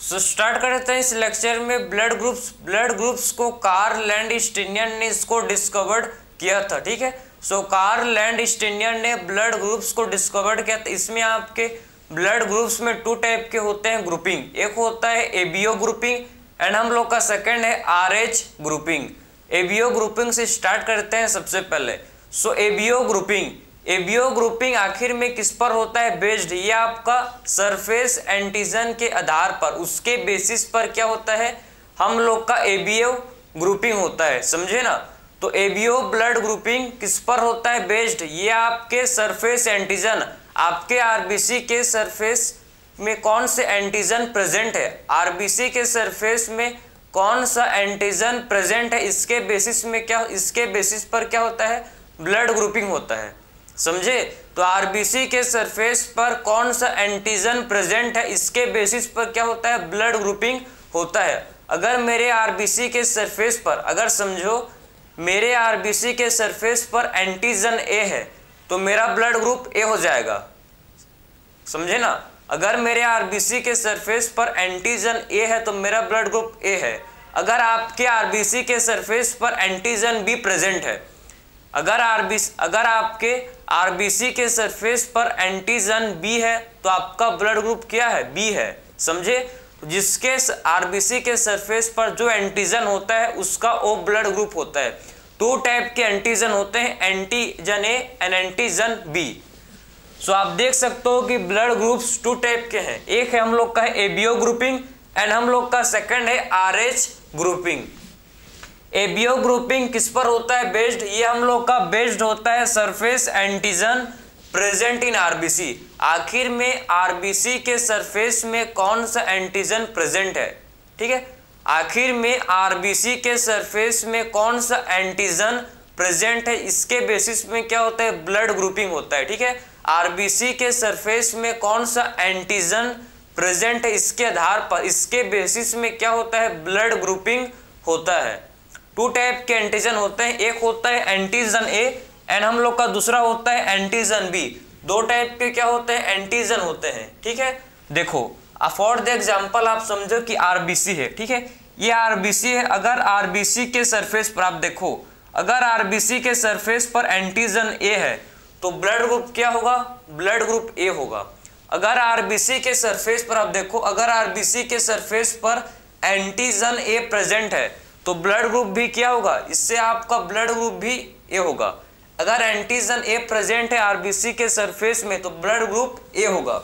Start करते हैं इस लेक्चर में ब्लड ग्रुप्स को कार्ल लैंडस्टीनियन ने इसको डिस्कवर्ड किया था। ठीक है, सो कार्ल लैंडस्टीनियन ने ब्लड ग्रुप्स को डिस्कवर्ड किया था। इसमें आपके ब्लड ग्रुप्स में 2 टाइप के होते हैं ग्रुपिंग, एक होता है एबीओ ग्रुपिंग एंड हम लोग का सेकंड है आरएच ग्रुपिंग। एबीओ ग्रुपिंग से स्टार्ट करते हैं सबसे पहले। सो एबीओ ग्रुपिंग आखिर में किस पर होता है बेस्ड, ये आपका सरफेस एंटीजन के आधार पर, उसके बेसिस पर क्या होता है हम लोग का एबीओ ग्रुपिंग होता है, समझे ना। तो एबीओ ब्लड ग्रुपिंग किस पर होता है बेस्ड, ये आपके सरफेस एंटीजन, आपके आरबीसी के सरफेस में कौन से एंटीजन प्रेजेंट है, आरबीसी के सरफेस में कौन सा एंटीजन प्रेजेंट है, इसके बेसिस में क्या, इसके बेसिस पर क्या होता है ब्लड ग्रुपिंग होता है, समझे। तो आरबीसी के सरफेस पर कौन सा एंटीजन प्रेजेंट है, इसके बेसिस पर क्या होता है ब्लड ग्रुपिंग होता है। अगर मेरे आरबीसी के सरफेस पर, अगर समझो मेरे आरबीसी के सरफेस पर एंटीजन ए है तो मेरा ब्लड ग्रुप ए हो जाएगा, समझे ना। अगर मेरे आरबीसी के सरफेस पर एंटीजन ए है तो मेरा ब्लड ग्रुप ए है। अगर आपके आरबीसी के सरफेस पर एंटीजन बी प्रेजेंट है, अगर आपके आरबीसी के सरफेस पर एंटीजन बी है तो आपका ब्लड ग्रुप क्या है, बी है, समझे। जिसके आरबीसी के सरफेस पर जो एंटीजन होता है उसका ओ ब्लड ग्रुप होता है। 2 टाइप के एंटीजन होते हैं, antigen A and antigen B. So आप देख सकते हो कि ब्लड ग्रुप्स 2 टाइप के हैं, एक है हम लोग का है एबीओ ग्रुपिंग एंड हम लोग का सेकंड है आरएच ग्रुपिंग। एबीओ ग्रुपिंग किस पर होता है बेस्ड, ये हम लोग का बेस्ड होता है surface antigen present in RBC. आखिर में आरबीसी के सरफेस में कौन सा एंटीजन प्रेजेंट है, ठीक है, आखिर में आरबीसी के सरफेस में कौन सा एंटीजन प्रेजेंट है, इसके बेसिस में क्या होता है ब्लड ग्रुपिंग होता है। ठीक है, आरबीसी के सरफेस में कौन सा एंटीजन प्रेजेंट है, इसके आधार पर, इसके बेसिस में क्या होता है ब्लड ग्रुपिंग होता है। 2 टाइप के एंटीजन होते हैं, एक होता है एंटीजन ए एंड हम लोग का दूसरा होता है एंटीजन बी। 2 टाइप के क्या होते हैं एंटीजन होते हैं। ठीक है, देखो फॉर द एग्जांपल आप समझो कि आरबीसी है, ठीक है, ये आरबीसी है। अगर आरबीसी के सरफेस पर आप देखो, अगर आरबीसी के सरफेस पर एंटीजन ए है तो ब्लड ग्रुप क्या होगा, ब्लड ग्रुप ए होगा। अगर आरबीसी के सरफेस पर आप देखो, अगर आरबीसी के सरफेस पर एंटीजन ए प्रेजेंट है तो ब्लड ग्रुप भी क्या होगा, इससे आपका ब्लड ग्रुप भी ए होगा। अगर एंटीजन ए प्रेजेंट है आरबीसी के सरफेस में तो ब्लड ग्रुप ए होगा।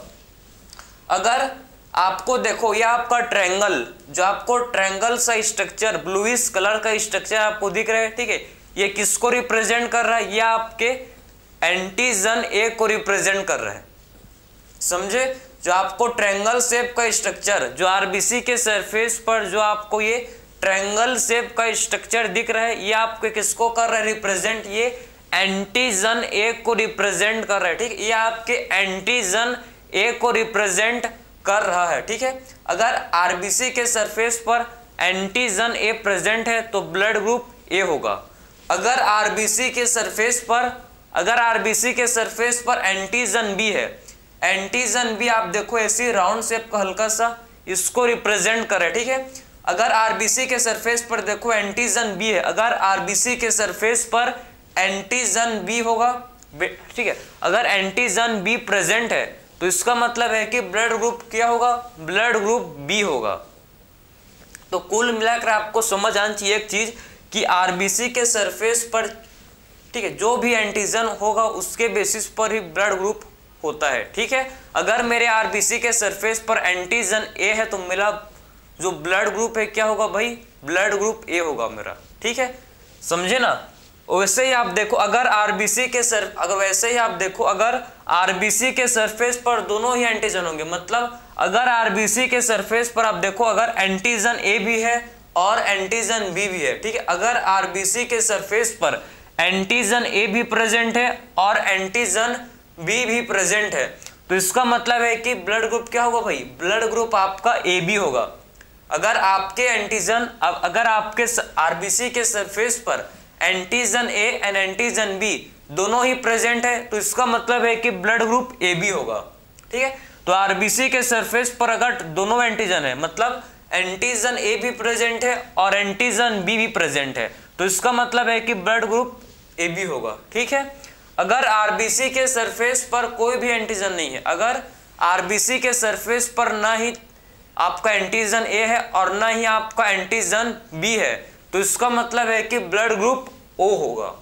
अगर आपको देखो ये आपका ट्रायंगल, जो आपको ट्रायंगल सा स्ट्रक्चर ब्लूइश कलर का स्ट्रक्चर आपको दिख रहा है, ठीक है, ये किसको रिप्रेजेंट कर रहा है, ये आपके एंटीजन ए को रिप्रेजेंट कर रहा है, समझे। जो आपको ट्रायंगल शेप का स्ट्रक्चर, जो आरबीसी के सरफेस पर जो आपको ये ट्रायंगल शेप का स्ट्रक्चर दिख रहा है, ये आपको किसको कर रहा है रिप्रेजेंट, ये एंटीजन ए को रिप्रेजेंट कर रहा है। ठीक, ये आपके एंटीजन ए को रिप्रेजेंट कर रहा है। ठीक है, अगर आरबीसी के सरफेस पर एंटीजन ए प्रेजेंट है तो ब्लड ग्रुप ए होगा। अगर आरबीसी के सरफेस पर, अगर आरबीसी के सरफेस पर एंटीजन बी है, एंटीजन बी आप देखो ऐसी राउंड शेप का हल्का सा इसको रिप्रेजेंट कर रहा है। ठीक है, अगर आरबीसी के सरफेस पर देखो एंटीजन बी है, अगर आरबीसी के सरफेस पर एंटीजन बी होगा, ठीक है, अगर एंटीजन बी प्रेजेंट है तो इसका मतलब है कि ब्लड ग्रुप क्या होगा, ब्लड ग्रुप बी होगा। तो कुल मिलाकर आपको समझ आनी चाहिए एक चीज कि आरबीसी के सरफेस पर, ठीक है, जो भी एंटीजन होगा उसके बेसिस पर ही ब्लड ग्रुप होता है। ठीक है, अगर मेरे आरबीसी के सरफेस पर एंटीजन ए है तो मेरा जो ब्लड ग्रुप है क्या होगा भाई, ब्लड ग्रुप ए होगा मेरा। ठीक है, समझे ना। वैसे ही आप देखो अगर आरबीसी के वैसे ही आप देखो अगर आरबीसी के सरफेस पर दोनों ही एंटीजन होंगे, मतलब अगर आरबीसी के सरफेस पर आप देखो अगर एंटीजन ए भी है और एंटीजन बी भी है, ठीक है, अगर आरबीसी के सरफेस पर एंटीजन ए भी प्रेजेंट है और एंटीजन बी भी प्रेजेंट है तो इसका मतलब है कि ब्लड ग्रुप क्या होगा भाई, ब्लड ग्रुप आपका ए बी होगा। अगर आपके एंटीजन, अगर आपके आरबीसी के सरफेस पर antigen A and antigen B दोनों ही प्रेजेंट है तो इसका मतलब है कि ब्लड ग्रुप ए बी होगा। ठीक है, तो आरबीसी के सरफेस पर अगर दोनों एंटीजन है, मतलब एंटीजन ए भी प्रेजेंट है और एंटीजन बी भी प्रेजेंट है, तो इसका मतलब है कि ब्लड ग्रुप ए बी होगा। ठीक है, अगर आरबीसी के सरफेस पर कोई भी एंटीजन नहीं है, अगर आरबीसी के सरफेस पर ना ही आपका एंटीजन ए है और ना ही आपका एंटीजन बी है, तो इसका मतलब है कि ब्लड ग्रुप ओ होगा।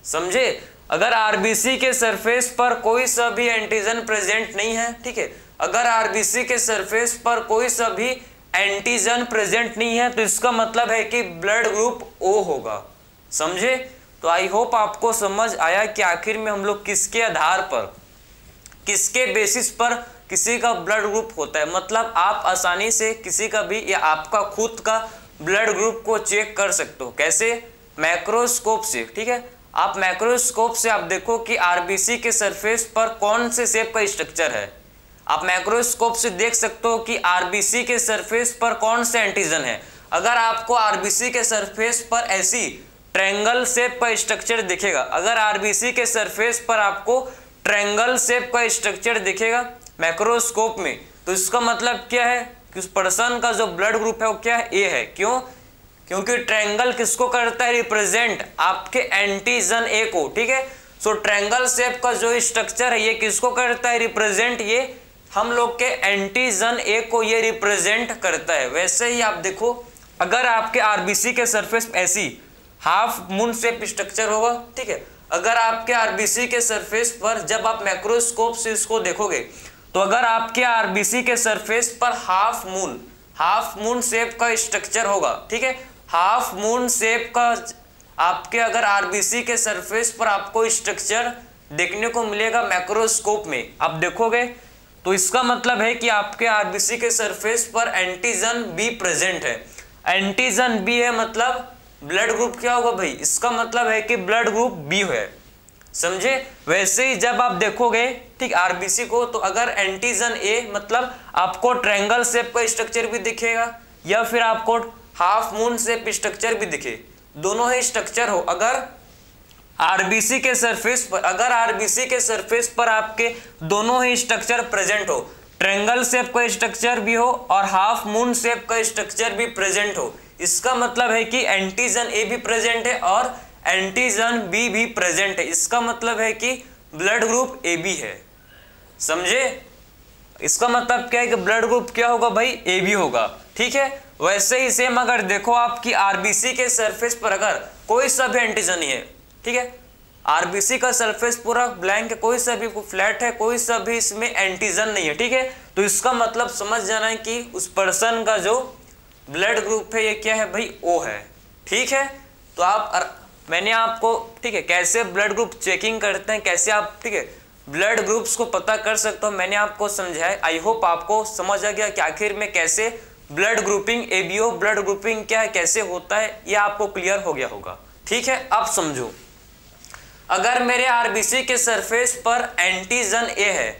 समझे? अगर आरबीसी के सरफेस पर कोई सा भी एंटीजन प्रेजेंट नहीं है, ठीक है, अगर आरबीसी के सरफेस पर कोई सा भी एंटीजन प्रेजेंट नहीं है, तो इसका मतलब है कि ब्लड ग्रुप ओ होगा। समझे? तो आई होप आपको समझ आया कि आखिर में हम लोग किसके आधार पर, किसके बेसिस पर किसी का ब्लड ग्रुप होता है। मतलब आप आसानी से किसी का भी या आपका खुद का ब्लड ग्रुप को चेक कर सकते हो। कैसे? मैक्रोस्कोप से। ठीक है, आप मैक्रोस्कोप से आप देखो कि आरबीसी के सरफेस पर कौन से शेप का स्ट्रक्चर है। आप मैक्रोस्कोप से देख सकते हो कि आरबीसी के सरफेस पर कौन से एंटीजन है। अगर आपको आरबीसी के सरफेस पर ऐसी ट्रायंगल शेप का स्ट्रक्चर दिखेगा, अगर आरबीसी के सरफेस पर आपको ट्रायंगल शेप का स्ट्रक्चर दिखेगा मैक्रोस्कोप में, तो इसका मतलब क्या है कि उस पर्सन का जो ब्लड ग्रुप है वो क्या है? ए है। क्यों? क्योंकि ट्रायंगल किसको करता है? रिप्रेजेंट आपके एंटीजन ए को। ठीक है, सो ट्रायंगल शेप का जो स्ट्रक्चर है ये किसको करता है? रिप्रेजेंट ये हम लोग के एंटीजन ए को ये रिप्रेजेंट करता है। वैसे ही आप देखो, अगर आपके आरबीसी के सरफेस ऐसी हाफ मून शेप स्ट्रक्चर होगा, ठीक है, अगर आपके आरबीसी के सरफेस पर जब आप मैक्रोस्कोप से इसको देखोगे, तो अगर आपके आरबीसी के सरफेस पर हाफ मून शेप का स्ट्रक्चर होगा, ठीक है, हाफ मून शेप का आपके अगर आरबीसी के सरफेस पर आपको स्ट्रक्चर देखने को मिलेगा मैक्रोस्कोप में, आप देखोगे, तो इसका मतलब है कि आपके आरबीसी के सरफेस पर एंटीजन बी प्रेजेंट है। एंटीजन बी है मतलब ब्लड ग्रुप क्या होगा भाई? इसका मतलब है कि ब्लड ग्रुप बी है। समझे? वैसे ही जब आप देखोगे, ठीक, आरबीसी को, तो अगर एंटीजन ए मतलब आपको ट्रायंगल शेप का स्ट्रक्चर भी दिखेगा या फिर आपको हाफ मून शेप स्ट्रक्चर भी दिखे, दोनों ही स्ट्रक्चर हो, अगर आरबीसी के सरफेस पर, अगर आरबीसी के सरफेस पर आपके दोनों ही स्ट्रक्चर प्रेजेंट हो, ट्रायंगल शेप का स्ट्रक्चर भी हो और हाफ मून शेप का स्ट्रक्चर भी प्रेजेंट हो, इसका मतलब है कि एंटीजन ए भी प्रेजेंट है और एंटीजन बी भी प्रेजेंट है। इसका मतलब है कि ब्लड ग्रुप ए बी है। समझे? इसका मतलब क्या है कि ब्लड ग्रुप क्या होगा भाई? ए बी होगा। ठीक है, वैसे ही सेम अगर देखो आपकी आरबीसी के सरफेस पर अगर कोई सा भी एंटीजन नहीं है, ठीक है, आरबीसी का सरफेस पूरा ब्लैंक है, कोई सा भी फ्लैट है, कोई सा भी इसमें एंटीजन नहीं है, ठीक है, तो इसका मतलब समझ जाना है कि उस पर्सन का जो ब्लड ग्रुप है ये क्या है भाई? ओ है। ठीक है, तो मैंने आपको, ठीक है, कैसे ब्लड ग्रुप चेकिंग करते हैं, कैसे आप, ठीक है, ब्लड ग्रुप्स को पता कर सकते हो, मैंने आपको समझाया। आई होप आपको समझ आ गया कि आखिर में कैसे blood grouping ABO blood grouping क्या है, कैसे होता है, ये आपको क्लियर हो गया होगा। ठीक है, अब समझो, अगर मेरे आरबीसी के सरफेस पर एंटीजन ए है,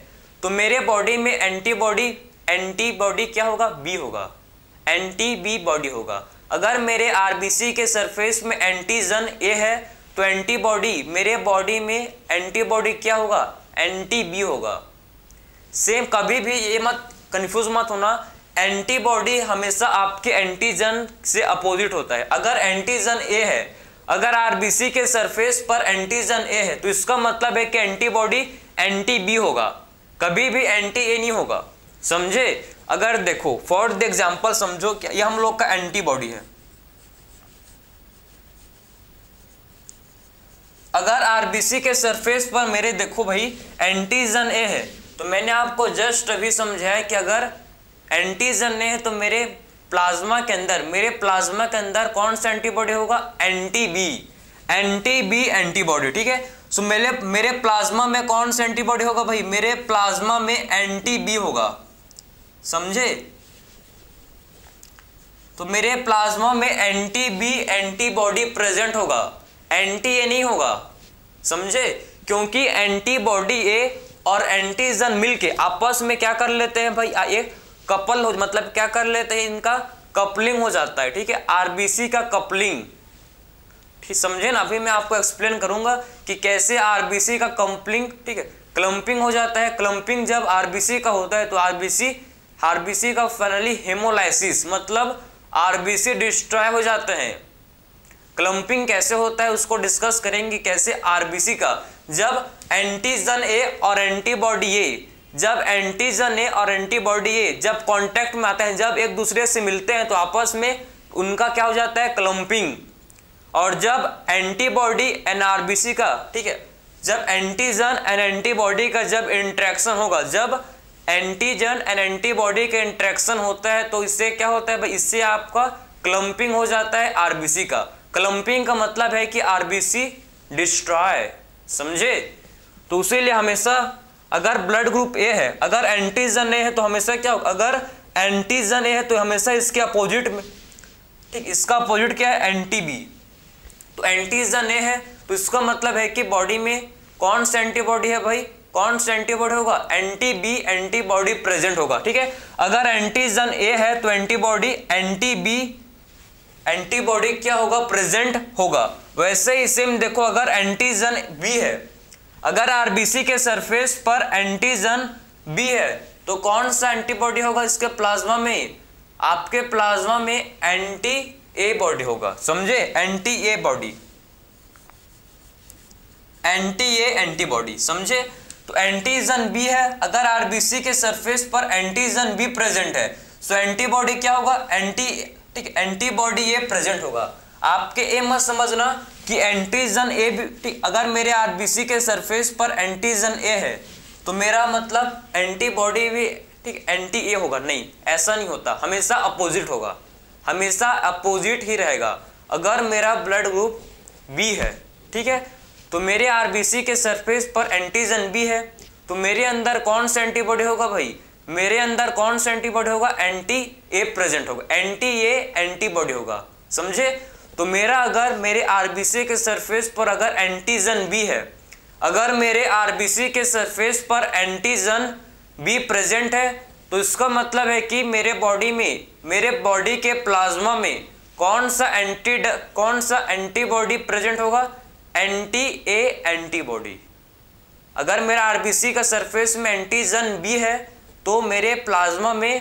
तो मेरे बॉडी में एंटीबॉडी क्या होगा? बी होगा, एंटी बी बॉडी होगा। अगर मेरे आरबीसी के सरफेस में एंटीजन ए है, तो एंटीबॉडी, मेरे बॉडी में एंटीबॉडी क्या होगा? एंटी बी होगा। सेम, कभी भी ये मत कंफ्यूज मत होना, एंटीबॉडी हमेशा आपके एंटीजन से अपोजिट होता है। अगर एंटीजन ए है, अगर आरबीसी के सरफेस पर एंटीजन ए है, तो इसका मतलब है कि एंटीबॉडी एंटी बी होगा, कभी भी एंटी ए नहीं होगा। समझे? अगर देखो फॉर द एग्जांपल समझो कि ये हम लोग का एंटीबॉडी है, अगर आरबीसी के सरफेस पर मेरे देखो भाई एंटीजन ए है, तो मैंने आपको जस्ट अभी समझाया कि अगर एंटीजन ए है तो मेरे प्लाज्मा के अंदर कौन सा एंटीबॉडी होगा? Anti B antibody. ठीक है, सो मेरे प्लाज्मा में कौन सा एंटीबॉडी होगा भाई? मेरे प्लाज्मा में एंटी बी होगा। समझे? तो मेरे प्लाज्मा में एंटी बी एंटीबॉडी प्रेजेंट होगा, एंटी ए नहीं होगा। समझे? क्योंकि एंटीबॉडी ए और एंटीजन मिलके आपस में क्या कर लेते हैं भाई? एक कपल हो, मतलब क्या कर लेते हैं? इनका कपलिंग हो जाता है। ठीक है, आरबीसी का कपलिंग। ठीक, समझे ना? अभी मैं आपको एक्सप्लेन करूंगा कि कैसे आरबीसी का कपलिंग, ठीक है, क्लम्पिंग हो जाता है। क्लम्पिंग जब आरबीसी का होता है तो आरबीसी का फाइनली हेमोलाइसिस, मतलब आरबीसी डिस्ट्रॉय हो जाते हैं। क्लम्पिंग कैसे होता है उसको डिस्कस करेंगे, कैसे आरबीसी का जब एंटीजन ए और एंटीबॉडी ए, जब एंटीजन ए और एंटीबॉडी ए जब कांटेक्ट में आते हैं, जब एक दूसरे से मिलते हैं तो आपस में उनका क्या हो जाता है, क्लम्पिंग। और जब एंटीबॉडी एंड आरबीसी का, ठीक है, जब एंटीजन एंड एंटीबॉडी का जब इंटरेक्शन होगा, जब एंटीजन एंड एंटीबॉडी का इंटरेक्शन होता है तो इससे क्या होता है भाई, इससे आपका क्लम्पिंग हो जाता है आरबीसी का। क्लम्पिंग का मतलब है कि आरबीसी डिस्ट्रॉय, समझे। तो इसीलिए हमेशा अगर ब्लड ग्रुप ए है, अगर एंटीजन ए है तो हमेशा क्या होगा, अगर एंटीजन ए है तो हमेशा इसके अपोजिट में, ठीक, इसका अपोजिट क्या है, एंटी बी। तो एंटीजन ए है तो इसका मतलब है कि बॉडी में कौन सा एंटीबॉडी है भाई, कौन सा एंटीबॉडी होगा, एंटी बी एंटीबॉडी प्रेजेंट होगा, ठीक है। अगर एंटीजन ए है तो एंटीबॉडी एंटी बी एंटीबॉडी क्या होगा, प्रेजेंट होगा। वैसे ही सेम देखो, अगर एंटीजन बी है, अगर आरबीसी के सरफेस पर एंटीजन बी है तो कौन सा एंटीबॉडी होगा इसके प्लाज्मा में, आपके प्लाज्मा में एंटी ए बॉडी होगा, समझे, anti a body, anti A antibody, समझे। तो एंटीजन बी है, अगर आरबीसी के सरफेस पर एंटीजन बी प्रेजेंट है तो एंटीबॉडी क्या होगा, एंटी, ठीक, एंटीबॉडी ए प्रेजेंट होगा। आपके ए मत समझना कि एंटीजन ए भी, ठीक, अगर मेरे आरबीसी के सरफेस पर एंटीजन ए है तो मेरा मतलब एंटीबॉडी भी, ठीक, एंटी ए होगा, नहीं, ऐसा नहीं होता, हमेशा अपोजिट होगा, हमेशा अपोजिट ही रहेगा। अगर मेरा ब्लड ग्रुप बी है, ठीक है, तो मेरे आरबीसी के सरफेस पर एंटीजन बी है तो मेरे अंदर कौन सा एंटीबॉडी होगा भाई, मेरे अंदर कौन सा एंटीबॉडी होगा, एंटी ए प्रेजेंट होगा, एंटी ए एंटीबॉडी होगा, समझे। तो मेरा अगर मेरे आरबीसी के सरफेस पर अगर एंटीजन बी है, अगर मेरे आरबीसी के सरफेस पर एंटीजन बी प्रेजेंट है तो इसका मतलब है कि मेरे बॉडी में, मेरे बॉडी के प्लाज्मा में कौन सा एंटीबॉडी प्रेजेंट होगा, एंटी ए एंटीबॉडी। अगर मेरा आरबीसी का सरफेस में एंटीजन बी है तो मेरे प्लाज्मा में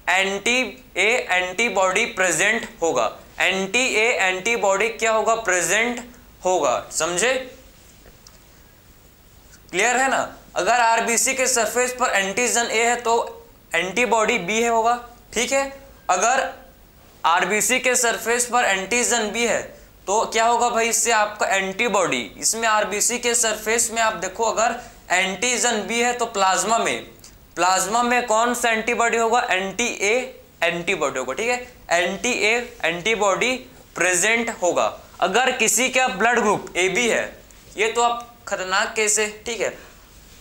एंटी ए एंटीबॉडी प्रेजेंट होगा, एंटी ए एंटीबॉडी क्या होगा, प्रेजेंट होगा, समझे, क्लियर है ना। अगर आरबीसी के सरफेस पर एंटीजन ए है तो एंटीबॉडी बी है होगा, ठीक है। अगर आरबीसी के सरफेस पर एंटीजन बी है तो क्या होगा भाई, इससे आपका एंटीबॉडी, इसमें आरबीसी के सरफेस में आप देखो अगर एंटीजन बी है तो प्लाज्मा में कौन सा एंटीबॉडी होगा, एंटी ए एंटीबॉडी होगा, ठीक है, एंटी ए एंटीबॉडी प्रेजेंट होगा। अगर किसी का ब्लड ग्रुप ए बी है, ये तो आप खतरनाक केस है, ठीक है,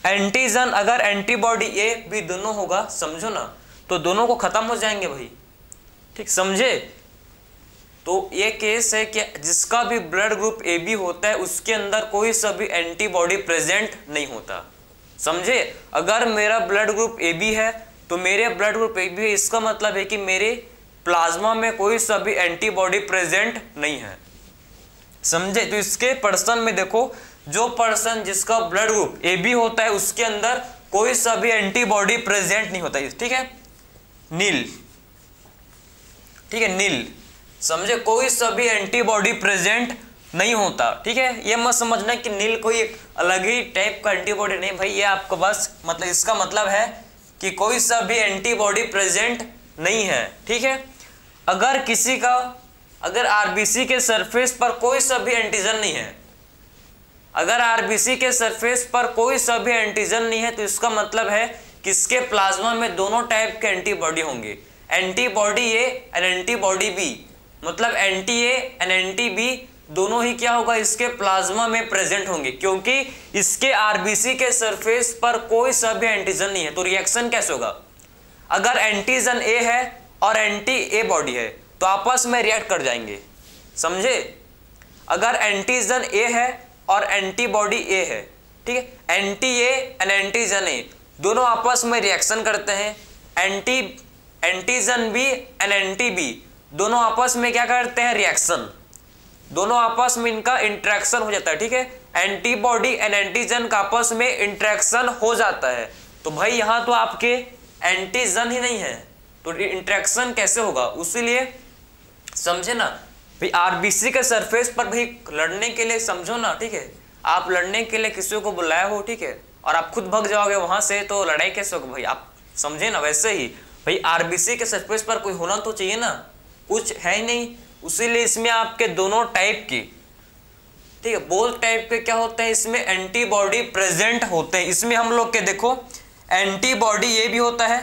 एंटीजन अगर एंटीबॉडी ए बी दोनों होगा, समझो ना, तो दोनों को खत्म हो जाएंगे भाई, ठीक, समझे। तो ये केस है कि जिसका भी ब्लड ग्रुप ए बी होता है उसके अंदर कोई सा भी एंटीबॉडी प्रेजेंट नहीं होता, समझे। अगर मेरा ब्लड ग्रुप ए बी है तो मेरे ब्लड ग्रुप ए बी है, इसका मतलब है कि मेरे प्लाज्मा में कोई सा भी एंटीबॉडी प्रेजेंट नहीं है, समझे। तो इसके पर्सन में देखो, जो पर्सन जिसका ब्लड ग्रुप ए बी होता है उसके अंदर कोई सा भी एंटीबॉडी प्रेजेंट नहीं होता, ठीक है, नील, ठीक है, नील, समझे, कोई सा भी एंटीबॉडी प्रेजेंट नहीं होता, ठीक है। ये मत समझना कि नील कोई एक अलग ही टाइप का एंटीबॉडी, नहीं भाई, ये आपको बस मतलब इसका मतलब है कि कोई सा भी एंटीबॉडी प्रेजेंट नहीं है, ठीक है। अगर किसी का, अगर आरबीसी के सरफेस पर कोई सा भी एंटीजन नहीं है, अगर आरबीसी के सरफेस पर कोई सा भी एंटीजन नहीं है तो इसका मतलब है कि इसके प्लाज्मा में दोनों टाइप के एंटीबॉडी होंगे, antibody A and antibody B, मतलब anti A and anti B दोनों ही क्या होगा, इसके प्लाज्मा में प्रेजेंट होंगे, क्योंकि इसके आरबीसी के सरफेस पर कोई सा भी एंटीजन नहीं है। तो रिएक्शन कैसे होगा, अगर एंटीजन ए है और एंटी ए बॉडी है तो आपस में रिएक्ट कर जाएंगे, समझे। अगर एंटीजन ए है और एंटीबॉडी ए है, ठीक है, anti A and antigen A दोनों आपस में रिएक्शन करते हैं, antigen B and anti B दोनों आपस में क्या करते हैं, रिएक्शन, दोनों आपस में इनका इंटरेक्शन हो जाता है, ठीक है। एंटीबॉडी एंड एंटीजन का आपस में इंटरेक्शन हो जाता है। तो भाई यहाँ तो आपके एंटीजन ही नहीं है, तो इंटरेक्शन कैसे होगा, उसीलिए समझे ना भाई। आरबीसी के सरफेस पर भाई लड़ने के लिए समझो ना, ठीक है, आप लड़ने के लिए किसी को बुलाया हो, ठीक है, और आप खुद भाग जाओगे वहां से, तो लड़ाई कैसे होगी भाई, आप समझे ना। वैसे ही भाई आरबीसी के सरफेस पर कोई होना तो चाहिए ना, कुछ है ही नहीं, उसीलिए इसमें आपके दोनों टाइप की, ठीक है, बोथ टाइप के क्या होते हैं, इसमें एंटीबॉडी प्रेजेंट होते हैं। इसमें हम लोग के देखो एंटीबॉडी ये भी होता है,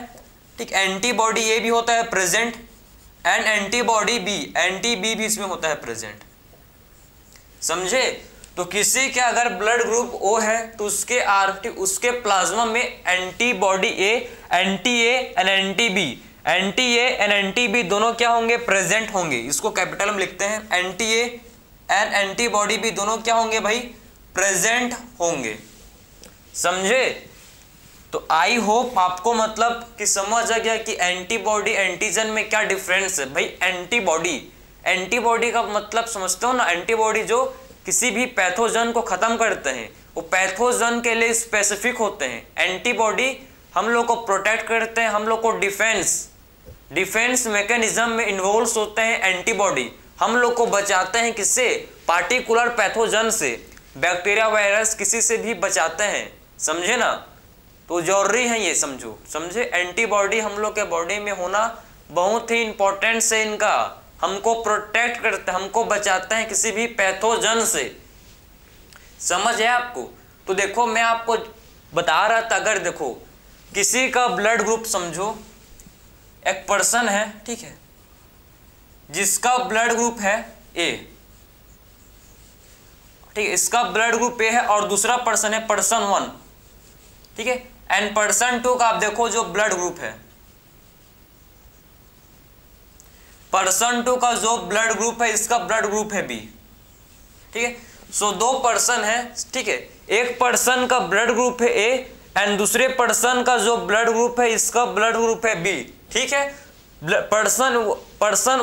ठीक, एंटीबॉडी ये भी होता है present, and antibody B, anti B भी इसमें होता है प्रेजेंट, समझे। तो किसी के अगर ब्लड ग्रुप ओ है तो उसके प्लाज्मा में antibody A, anti A and anti B, anti A and anti B दोनों क्या होंगे, प्रेजेंट होंगे। इसको कैपिटल में लिखते हैं, anti A and antibody B दोनों क्या होंगे भाई, प्रेजेंट होंगे, समझे। तो आई होप आपको मतलब कि समझ आ गया कि एंटीबॉडी एंटीजन में क्या डिफरेंस है। भाई एंटीबॉडी का मतलब समझते हो ना, एंटीबॉडी जो किसी भी पैथोजन को खत्म करते हैं, वो पैथोजन के लिए स्पेसिफिक होते हैं। एंटीबॉडी हम लोग को प्रोटेक्ट करते हैं, हम लोग को डिफेंस मैकेनिज्म में इन्वॉल्व होते हैं। एंटीबॉडी हम लोग को बचाते हैं किससे, पार्टिकुलर पैथोजन से, बैक्टीरिया वायरस किसी से भी बचाते हैं, समझे ना। तो जरूरी है ये समझे। एंटीबॉडी हम लोग के बॉडी में होना बहुत ही इंपॉर्टेंट है, इनका हमको प्रोटेक्ट करते हैं, हमको बचाते हैं किसी भी पैथोजन से, समझ है आपको। तो देखो मैं आपको बता रहा था, अगर देखो किसी का ब्लड ग्रुप समझो, एक पर्सन है, ठीक है, जिसका ब्लड ग्रुप है ए, ठीक है, इसका ब्लड ग्रुप ए है, और दूसरा पर्सन है पर्सन 1, ठीक है, एंड पर्सन 2 का आप देखो जो ब्लड ग्रुप है, पर्सन 2 का जो ब्लड ग्रुप है, इसका ब्लड ग्रुप है बी, ठीक है। सो दो पर्सन है, ठीक है, एक पर्सन का ब्लड ग्रुप है ए एंड दूसरे पर्सन का जो ब्लड ग्रुप है, इसका ब्लड ग्रुप है बी, ठीक है। पर्सन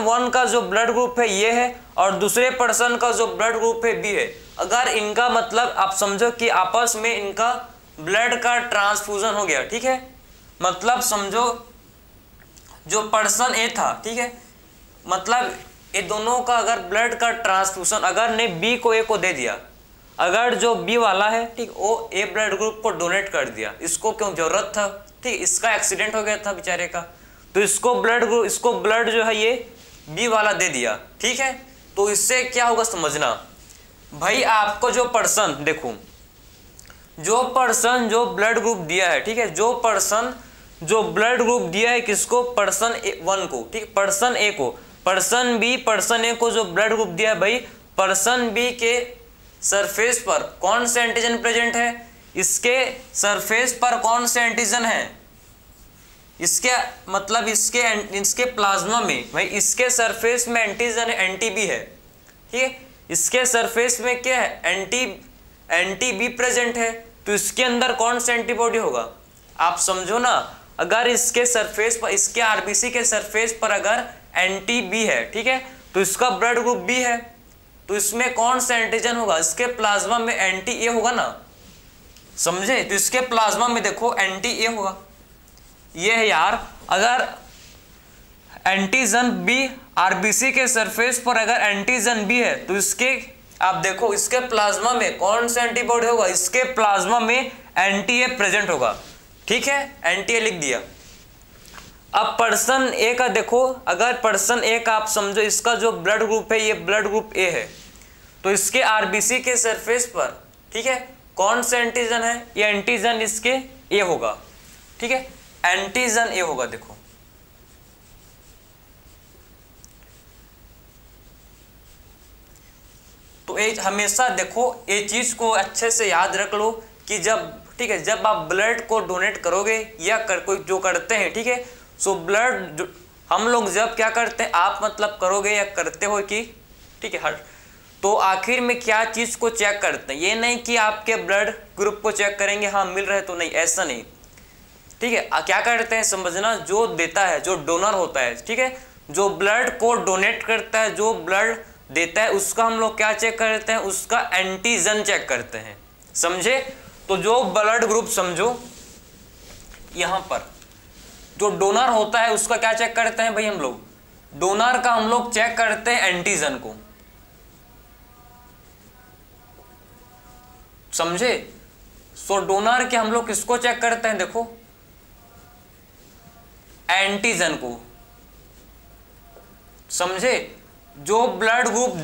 1 का जो ब्लड ग्रुप है ये है, और दूसरे पर्सन का जो ब्लड ग्रुप है बी है। अगर इनका मतलब आप समझो कि आपस में इनका ब्लड का ट्रांसफ्यूजन हो गया, ठीक है, मतलब समझो जो पर्सन ए था, ठीक है, मतलब ये दोनों का अगर ब्लड का ट्रांसफ्यूजन अगर ने बी को ए को दे दिया, अगर जो बी वाला है, ठीक, वो ए ब्लड ग्रुप को डोनेट कर दिया, इसको क्यों जरूरत था, ठीक, इसका एक्सीडेंट हो गया था बेचारे का, तो इसको ब्लड जो है ये बी वाला दे दिया, ठीक है। तो इससे क्या होगा समझना भाई, आपको जो पर्सन देखो, जो पर्सन जो ब्लड ग्रुप दिया है, ठीक है, जो पर्सन जो ब्लड ग्रुप दिया है किसको, पर्सन 1 को, ठीक, पर्सन ए को, पर्सन बी पर्सन ए को जो ब्लड ग्रुप दिया है भाई, पर्सन बी के सरफेस पर कौन से एंटीजन प्रेजेंट है, इसके सरफेस पर कौन से एंटीजन है, इसके मतलब इसके प्लाज्मा में भाई, इसके सरफेस में एंटीजन एंटी बी है, ठीक है, इसके सरफेस में क्या है, एंटी बी प्रेजेंट है, तो इसके अंदर कौन सा एंटीबॉडी होगा, आप समझो ना। अगर इसके सरफेस पर, इसके आरबीसी के सरफेस पर अगर एंटी बी है, ठीक है, तो इसका ब्लड ग्रुप बी है, तो इसमें कौन सा एंटीजन होगा, इसके प्लाज्मा में एंटी ए होगा ना, समझे। तो इसके प्लाज्मा में देखो एंटी ए होगा, ये है यार। अगर एंटीजन बी आरबीसी के सरफेस पर अगर एंटीजन बी है, तो इसके आप देखो इसके प्लाज्मा में कौन सा एंटीबॉडी होगा, इसके प्लाज्मा में एंटी ए प्रेजेंट होगा, ठीक है, एंटी ए लिख दिया। अब पर्सन ए का देखो, अगर पर्सन ए का आप समझो इसका जो ब्लड ग्रुप है ये ब्लड ग्रुप ए है, तो इसके आरबीसी के सरफेस पर, ठीक है, कौन सा एंटीजन है, ये एंटीजन इसके ए होगा, ठीक है, एंटीजन ए होगा। देखो तो ये हमेशा देखो ये चीज को अच्छे से याद रख लो कि जब, ठीक है, जब आप ब्लड को डोनेट करोगे या कोई जो करते हैं, ठीक है, सो ब्लड हम लोग जब क्या करते हैं, आप मतलब करोगे या करते हो कि, ठीक है, तो आखिर में क्या चीज को चेक करते हैं, ये नहीं कि आपके ब्लड ग्रुप को चेक करेंगे, हाँ मिल रहे तो नहीं, ऐसा नहीं, ठीक है। क्या करते हैं समझना, जो देता है, जो डोनर होता है, ठीक है, जो ब्लड को डोनेट करता है, जो ब्लड देता है उसका हम लोग क्या चेक करते हैं, उसका एंटीजन चेक करते हैं। समझे? तो जो ब्लड ग्रुप समझो यहां पर जो डोनर होता है उसका क्या चेक करते हैं भाई हम लोग, डोनर का हम लोग चेक करते हैं एंटीजन को। समझे? सो डोनर के हम लोग किसको चेक करते हैं, देखो एंटीजन को। समझे? जो ब्लड ग्रुप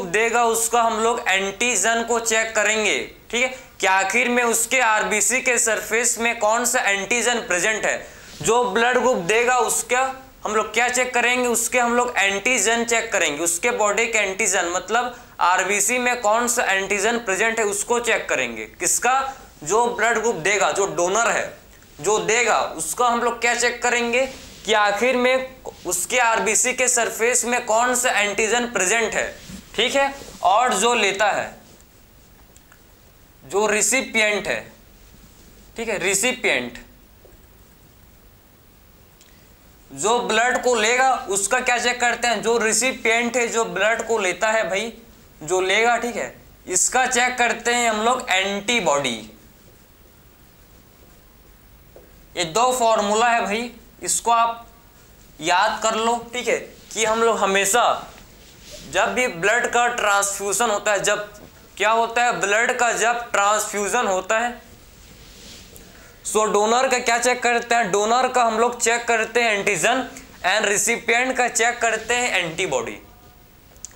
देगा उसका हम लोग एंटीजन को चेक करेंगे। ठीक है, कि आखिर में उसके आरबीसी के सरफेस में कौन सा एंटीजन प्रेजेंट है। जो ब्लड ग्रुप देगा उसका हम लोग क्या चेक करेंगे, उसके हम लोग एंटीजन चेक करेंगे। उसके बॉडी के एंटीजन मतलब आरबीसी में कौन सा एंटीजन प्रेजेंट है उसको चेक करेंगे। किसका? जो ब्लड ग्रुप देगा, जो डोनर है जो देगा उसका हम लोग क्या चेक करेंगे कि आखिर में उसके आरबीसी के सरफेस में कौन सा एंटीजन प्रेजेंट है। ठीक है, और जो लेता है, जो रिसिपिएंट है, ठीक है, रिसिपिएंट जो ब्लड को लेगा उसका क्या चेक करते हैं, जो रिसिपिएंट है जो ब्लड को लेता है भाई, जो लेगा, ठीक है, इसका चेक करते हैं हम लोग एंटीबॉडी। ये दो फॉर्मूला है भाई, इसको आप याद कर लो। ठीक है, कि हम लोग हमेशा जब भी ब्लड का ट्रांसफ्यूजन होता है, जब क्या होता है ब्लड का जब ट्रांसफ्यूजन होता है, सो डोनर का क्या चेक करते हैं, डोनर का हम लोग चेक करते हैं एंटीजन एंड रिसिपिएंट का चेक करते हैं एंटीबॉडी।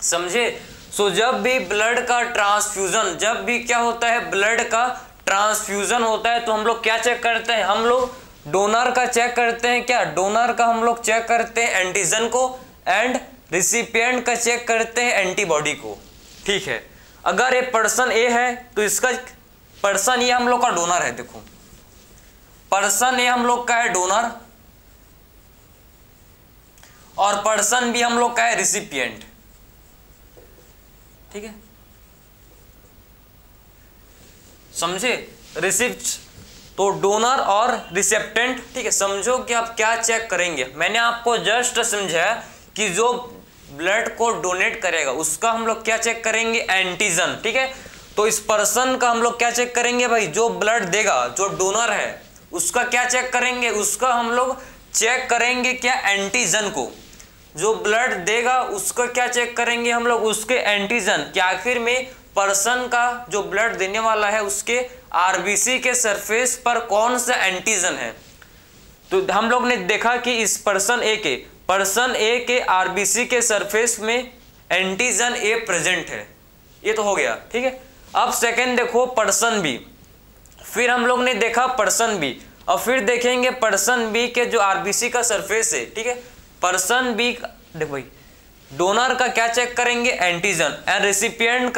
समझे? सो जब भी ब्लड का ट्रांसफ्यूजन, जब भी क्या होता है ब्लड का ट्रांसफ्यूजन होता है तो हम लोग क्या चेक करते हैं, हम लोग डोनर का चेक करते हैं। क्या? डोनर का हम लोग चेक करते हैं एंटीजन को एंड रिसिपिएंट का चेक करते हैं एंटीबॉडी को। ठीक है, अगर ये पर्सन ए है तो इसका पर्सन ये हम लोग का डोनर है। देखो पर्सन ए हम लोग का है डोनर और पर्सन बी हम लोग का है रिसिपिएंट। ठीक है, समझे? रिसिप्ट तो डोनर और रिसेप्टेंट। ठीक है, समझो कि आप क्या चेक करेंगे। मैंने आपको जस्ट समझाया कि जो ब्लड को डोनेट करेगा उसका हम लोग क्या चेक करेंगे, एंटीजन। ठीक है, तो इस पर्सन का हम लोग क्या चेक करेंगे भाई, जो ब्लड देगा, जो डोनर है उसका क्या चेक करेंगे, उसका हम लोग चेक करेंगे क्या, एंटीजन को। जो ब्लड देगा उसका क्या चेक करेंगे हम लोग, उसके एंटीजन। कि आखिर में पर्सन का जो ब्लड देने वाला है उसके आरबीसी के सरफेस पर कौन सा एंटीजन है। तो हम लोग ने देखा कि इस पर्सन ए के आरबीसी के सरफेस में एंटीजन ए प्रेजेंट है। ये तो हो गया। ठीक है, अब सेकंड देखो पर्सन बी। फिर हम लोग ने देखा पर्सन बी और फिर देखेंगे पर्सन बी के जो आरबीसी का सरफेस है। ठीक है, पर्सन बी देखो भाई, डोनर का क्या चेक करेंगे, एंटीजन एंड रिसिपिएंट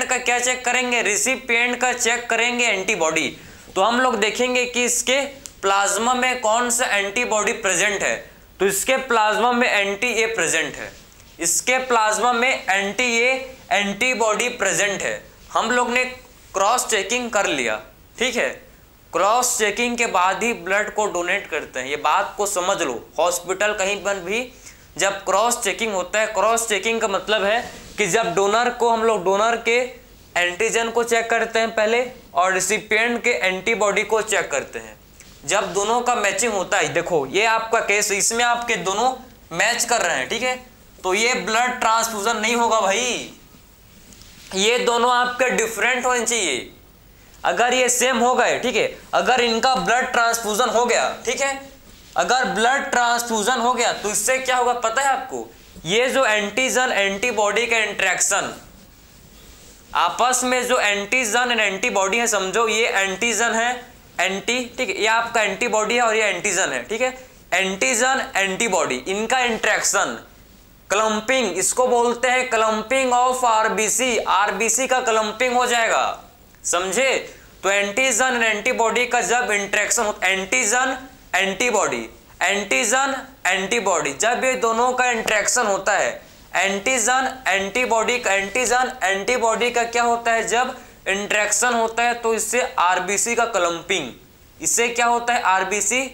का क्या चेक करेंगे, रिसिपिएंट का चेक करेंगे एंटीबॉडी। तो हम लोग देखेंगे कि इसके प्लाज्मा में कौन सा एंटीबॉडी प्रेजेंट है। तो इसके प्लाज्मा में एंटी ए प्रेजेंट है, इसके प्लाज्मा में एंटी ए एंटीबॉडी प्रेजेंट है। हम लोग ने क्रॉस चेकिंग कर लिया। ठीक है, क्रॉस चेकिंग के बाद ही ब्लड को डोनेट करते हैं। ये बात को समझ लो, हॉस्पिटल कहीं पर भी जब क्रॉस चेकिंग होता है, क्रॉस चेकिंग का मतलब है कि जब डोनर को हम लोग डोनर के एंटीजन को चेक करते हैं पहले और रिसिपिएंट के एंटीबॉडी को चेक करते हैं। जब दोनों का मैचिंग होता है, देखो ये आपका केस, इसमें आपके दोनों मैच कर रहे हैं। ठीक है, तो ये ब्लड ट्रांसफ्यूजन नहीं होगा भाई, ये दोनों आपके डिफरेंट होने चाहिए। अगर ये सेम हो गए, ठीक है, अगर इनका ब्लड ट्रांसफ्यूजन हो गया, ठीक है, अगर ब्लड ट्रांसफ्यूजन हो गया तो इससे क्या होगा पता है आपको, ये जो एंटीजन एंटीबॉडी का इंटरेक्शन आपस में, जो एंटीजन एंड एंटीबॉडी है, समझो ये एंटीजन है एंटी, ठीक है, ये आपका एंटीबॉडी है और ये एंटीजन है। ठीक है, एंटीजन एंटीबॉडी इनका इंटरेक्शन क्लम्पिंग, इसको बोलते हैं क्लम्पिंग ऑफ आरबीसी, आरबीसी का क्लम्पिंग हो जाएगा। समझे? तो एंटीजन एंड एंटीबॉडी का जब इंटरेक्शन होता है, एंटीजन एंटीबॉडी, एंटीजन एंटीबॉडी, जब ये दोनों का इंटरेक्शन होता है, एंटीजन एंटीबॉडी का, एंटीजन एंटीबॉडी का क्या होता है, जब इंटरेक्शन होता है तो इससे आरबीसी का क्लम्पिंग, इससे क्या होता है आरबीसी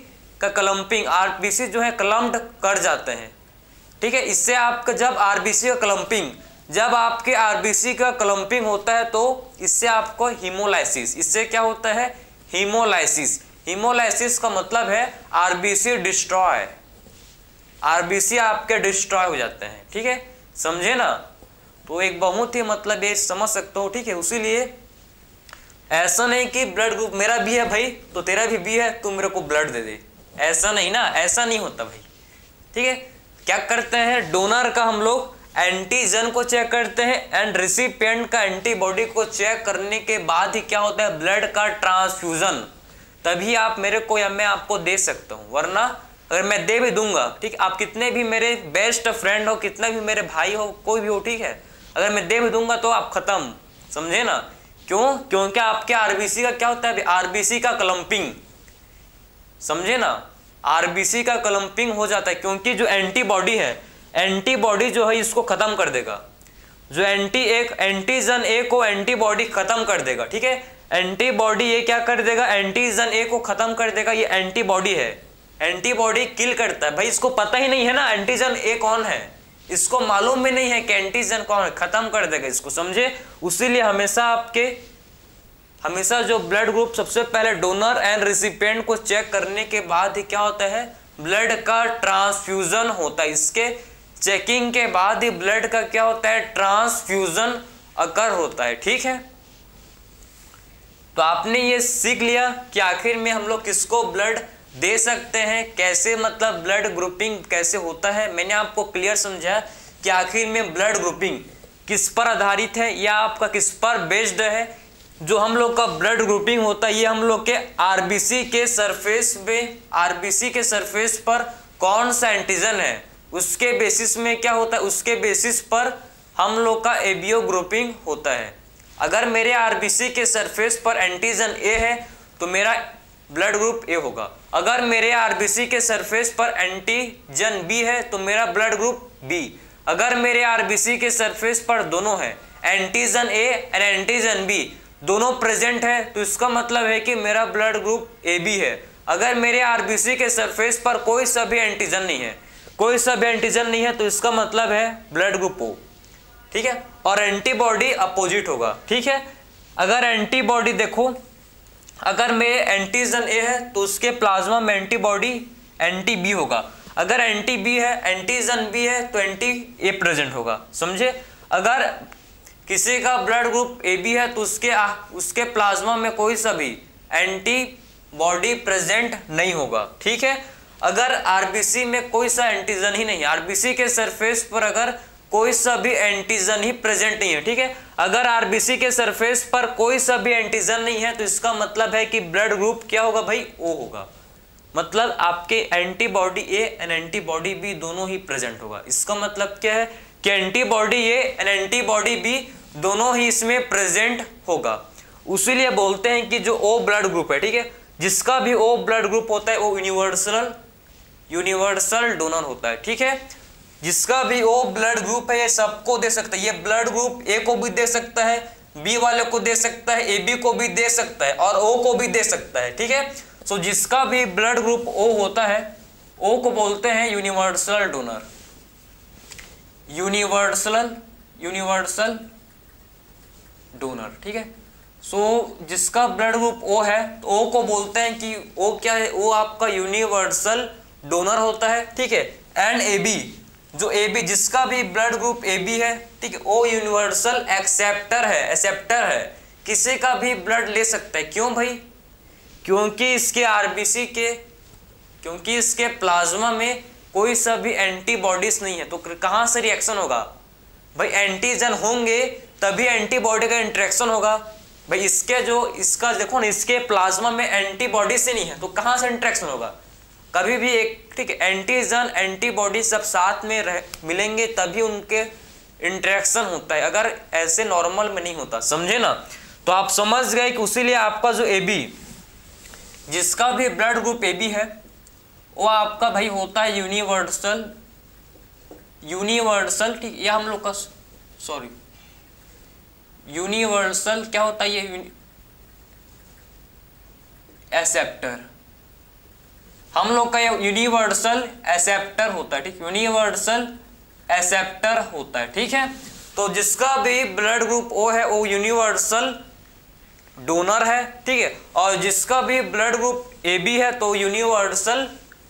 का क्लम्पिंग, आरबीसी जो है क्लम्प्ड कर जाते हैं। ठीक है। इससे आपका जब आरबीसी का क्लम्पिंग, जब आपके आरबीसी का क्लम्पिंग होता है तो इससे आपको हीमोलाइसिस, इससे क्या होता है, हीमोलाइसिस। हीमोलाइसिस का मतलब है आरबीसी डिस्ट्रॉय, आरबीसी आपके डिस्ट्रॉय हो जाते हैं, ठीक है, समझे ना। तो एक बहुत ही मतलब ये समझ सकते हो, ठीक है। उसीलिए ऐसा नहीं कि ब्लड ग्रुप मेरा भी है भाई तो तेरा भी है, तू मेरे को ब्लड दे दे, ऐसा नहीं ना, ऐसा नहीं होता भाई, ठीक है। क्या करते हैं, डोनर का हम लोग एंटीजन को चेक करते हैं एंड रिसिपिएंट का एंटीबॉडी को चेक करने के बाद ही क्या होता है, ब्लड का ट्रांसफ्यूजन, तभी आप मेरे को या मैं आपको दे सकता हूँ। वरना अगर मैं दे भी दूंगा, ठीक, आप कितने भी मेरे बेस्ट फ्रेंड हो, कितना भी मेरे भाई हो, कोई भी हो, ठीक है, अगर मैं दे भी दूंगा तो आप खत्म, समझे ना। क्यों, क्योंकि आपके आरबीसी का क्या होता है, आरबीसी का क्लम्पिंग, समझे ना, आरबीसी का क्लम्पिंग हो जाता है, क्योंकि जो एंटीबॉडी है, एंटीबॉडी जो है इसको खत्म कर देगा, जो एंटीजन ए को एंटीबॉडी खत्म कर देगा, ठीक है। एंटीबॉडी ये क्या कर देगा, एंटीजन ए को खत्म कर देगा, ये एंटीबॉडी है, एंटीबॉडी किल करता है भाई। इसको पता ही नहीं है ना एंटीजन ए कौन है, इसको मालूम भी नहीं है कि एंटीजन कौन है, खत्म कर देगा इसको, समझे। उसीलिए हमेशा जो ब्लड ग्रुप सबसे पहले डोनर एंड रिसिपिएंट को चेक करने के बाद ही क्या होता है, ब्लड का ट्रांसफ्यूजन होता है। इसके चेकिंग के बाद ही ब्लड का क्या होता है, ट्रांसफ्यूजन अकर होता है, ठीक है। तो आपने ये सीख लिया कि आखिर में हम लोग किसको ब्लड दे सकते हैं, कैसे मतलब ब्लड ग्रुपिंग कैसे होता है। मैंने आपको क्लियर समझाया कि आखिर में ब्लड ग्रुपिंग किस पर आधारित है या आपका किस पर बेस्ड है। जो हम लोग का ब्लड ग्रुपिंग होता है ये हम लोग के आरबीसी के सरफेस में, आरबीसी के सरफेस पर कौन सा एंटीजन है उसके बेसिस में क्या होता है, उसके बेसिस पर हम लोग का एबीओ ग्रुपिंग होता है। अगर मेरे आरबीसी के सरफेस पर एंटीजन ए है तो मेरा ब्लड ग्रुप ए होगा। अगर मेरे आरबीसी के सरफेस पर एंटीजन बी है तो मेरा ब्लड ग्रुप बी। अगर मेरे आरबीसी के सरफेस पर दोनों है, antigen A and antigen B दोनों प्रेजेंट है, तो इसका मतलब है कि मेरा ब्लड ग्रुप ए बी है। अगर मेरे आरबीसी के सरफेस पर कोई सा भी एंटीजन नहीं है, कोई सा भी एंटीजन नहीं है, तो इसका मतलब है ब्लड ग्रुप ओ, ठीक है। और एंटीबॉडी अपोजिट होगा, ठीक है। अगर एंटीबॉडी देखो, अगर मेरे एंटीजन ए है तो उसके प्लाज्मा में एंटीबॉडी एंटी बी होगा। अगर एंटी बी है, एंटीजन बी है तो एंटी ए प्रेजेंट होगा, समझे। अगर किसी का ब्लड ग्रुप ए बी है तो उसके प्लाज्मा में कोई सा भी एंटीबॉडी प्रेजेंट नहीं होगा, ठीक है। अगर आरबीसी में कोई सा एंटीजन ही नहीं, आरबीसी के सरफेस पर अगर कोई सा भी एंटीजन ही प्रेजेंट नहीं है, ठीक है। अगर आरबीसी के सरफेस पर कोई सा भी एंटीजन नहीं है तो इसका मतलब है कि ब्लड ग्रुप क्या होगा भाई, ओ होगा। मतलब आपके antibody A and antibody B दोनों ही प्रेजेंट होगा। इसका मतलब क्या है कि antibody A and antibody B दोनों ही इसमें प्रेजेंट होगा। उसीलिए बोलते हैं कि जो ओ ब्लड ग्रुप है, ठीक है, जिसका भी ओ ब्लड ग्रुप होता है वो यूनिवर्सल डोनर होता है, ठीक है। जिसका भी ओ ब्लड ग्रुप है ये सबको दे सकता है। ये ब्लड ग्रुप ए को भी दे सकता है, बी वाले को दे सकता है, ए बी को भी दे सकता है और ओ को भी दे सकता है, ठीक है। सो जिसका भी ब्लड ग्रुप ओ होता है, ओ को बोलते हैं यूनिवर्सल डोनर, यूनिवर्सल डोनर, ठीक है। सो जिसका ब्लड ग्रुप ओ है तो ओ को बोलते हैं कि ओ क्या है, ओ आपका यूनिवर्सल डोनर होता है, ठीक है। एंड ए बी, जो ए बी जिसका भी ब्लड ग्रुप ए बी है, ठीक है, ओ यूनिवर्सल एक्सेप्टर है, किसी का भी ब्लड ले सकता है। क्यों भाई, क्योंकि इसके आरबीसी के, क्योंकि इसके प्लाज्मा में कोई सा भी एंटीबॉडीज नहीं है। तो कहां से रिएक्शन होगा भाई, एंटीजन होंगे तभी एंटीबॉडी का इंटरेक्शन होगा भाई। इसका देखो ना, इसके प्लाज्मा में एंटीबॉडी से नहीं है तो कहां से इंटरेक्शन होगा, कभी भी एक, ठीक है, एंटीजन एंटीबॉडी सब साथ में मिलेंगे तभी उनके इंटरेक्शन होता है, अगर ऐसे नॉर्मल में नहीं होता, समझे ना। तो आप समझ गए कि उसीलिए आपका जो ए बी, जिसका भी ब्लड ग्रुप ए बी है वो आपका भाई होता है यूनिवर्सल, ठीक, ये हम लोग का सॉरी यूनिवर्सल क्या होता है, ये एक्सेप्टर, हम लोग का यूनिवर्सल एक्सेप्टर होता है, ठीक, यूनिवर्सल एक्सेप्टर होता है। ठीक है, तो जिसका भी ब्लड ग्रुप ओ है वो यूनिवर्सल डोनर है। ठीक है, और जिसका भी ब्लड ग्रुप ए बी है तो यूनिवर्सल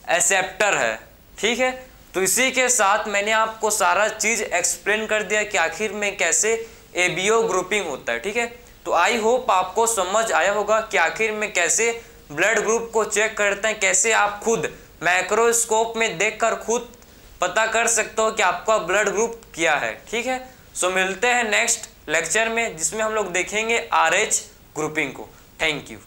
एक्सेप्टर है। ठीक है, तो इसी के साथ मैंने आपको सारा चीज एक्सप्लेन कर दिया कि आखिर में कैसे एबीओ ग्रुपिंग होता है। ठीक है, तो आई होप आपको समझ आया होगा कि आखिर में कैसे ब्लड ग्रुप को चेक करते हैं, कैसे आप खुद माइक्रोस्कोप में देखकर खुद पता कर सकते हो कि आपका ब्लड ग्रुप क्या है। ठीक है, सो मिलते हैं नेक्स्ट लेक्चर में जिसमें हम लोग देखेंगे आरएच ग्रुपिंग को। Thank you.